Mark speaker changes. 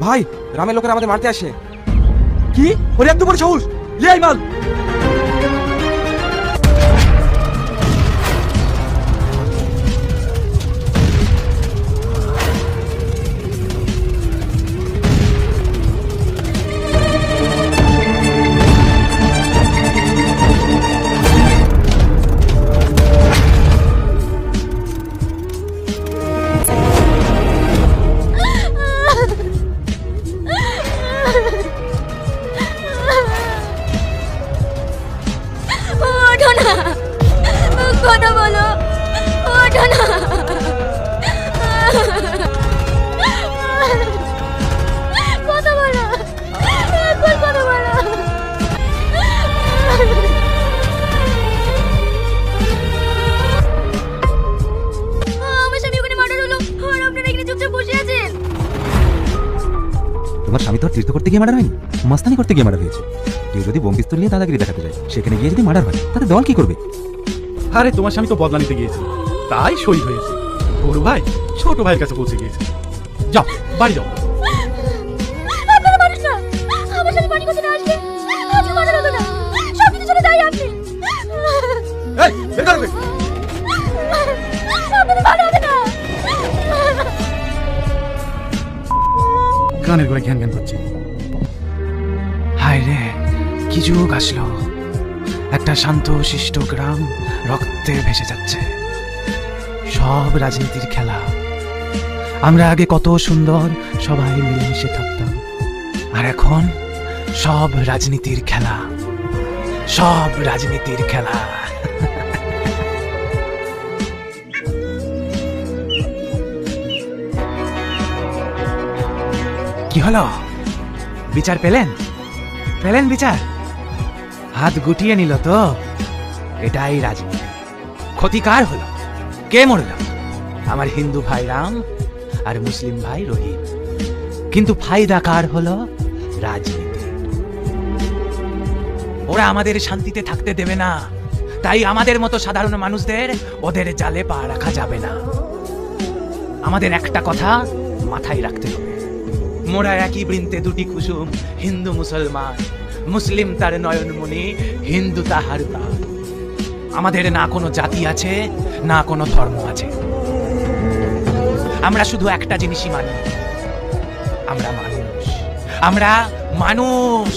Speaker 1: ভাই গ্রামের লোকেরা আমাদের মারতে আসে। কি ওর এত বড় সাহস? এই মাল
Speaker 2: ওঠো না, কথা বলো, ওঠো না। কথা বলো, একবার কথা বলো। আমার স্বামী ওখানে মার্ডার হলো আর আপনারা এখানে চুপচাপ বসে আছেন।
Speaker 3: তোমার স্বামী তো আর তীর্থ করতে গিয়ে মার্ডার হয়নি, মাস্তানি করতে গিয়ে মার্ডার হয়েছে। কেউ যদি বোম পিস্তল নিয়ে দাদাগিরি দেখাতে যায়, সেখানে গিয়ে যদি মার্ডার হয়, তাতে দল কি করবে?
Speaker 4: আরে তোমার স্বামী তো বদলা নিতে গিয়েছে, তাই শহীদ হয়েছে। বড় ভাই ছোট ভাইয়ের কাছে পৌঁছে গিয়েছে। যাও বাড়ি যাও।
Speaker 2: আপনারা মানুষ না, আমার সাথে পানি করতে না আসলে আজকে মার্ডার হতো না। সব কিছু ছেড়ে যাই আপনি।
Speaker 4: এই বের করবে।
Speaker 2: আপনাদের ভালো হবে না।
Speaker 4: কানের গোড়ায় ঘ্যান ঘ্যান করছে।
Speaker 5: হায় রে, কি যুগ আসলো! একটা শান্ত শিষ্ট গ্রাম রক্তে ভেসে যাচ্ছে। সব রাজনীতির খেলা। আমরা আগে কত সুন্দর সবাই মিলেমিশে থাকতাম, আর এখন সব রাজনীতির খেলা, সব রাজনীতির খেলা। কি হলো? বিচার পেলেন? পেলেন বিচার? হাত গুটিয়ে নিল তো? এটাই রাজনীতি। ক্ষতি কার হলো? কে মরল? আমার হিন্দু ভাই রাম আর মুসলিম ভাই রহিম। কিন্তু ফায়দা কার হলো? রাজনীতি। ওরা আমাদের শান্তিতে থাকতে দেবে না, তাই আমাদের মতো সাধারণ মানুষদের ওদের জালে পা রাখা যাবে না। আমাদের একটা কথা মাথায় রাখতে হবে, মোরা একই বৃন্তে দুটি কুসুম, হিন্দু মুসলমান। মুসলিম তার নয়নমণি, হিন্দু তাহার প্রাণ। আমাদের না কোনো জাতি আছে, না কোনো ধর্ম আছে। আমরা শুধু একটা জিনিসই মানি, আমরা মানুষ। আমরা মানুষ।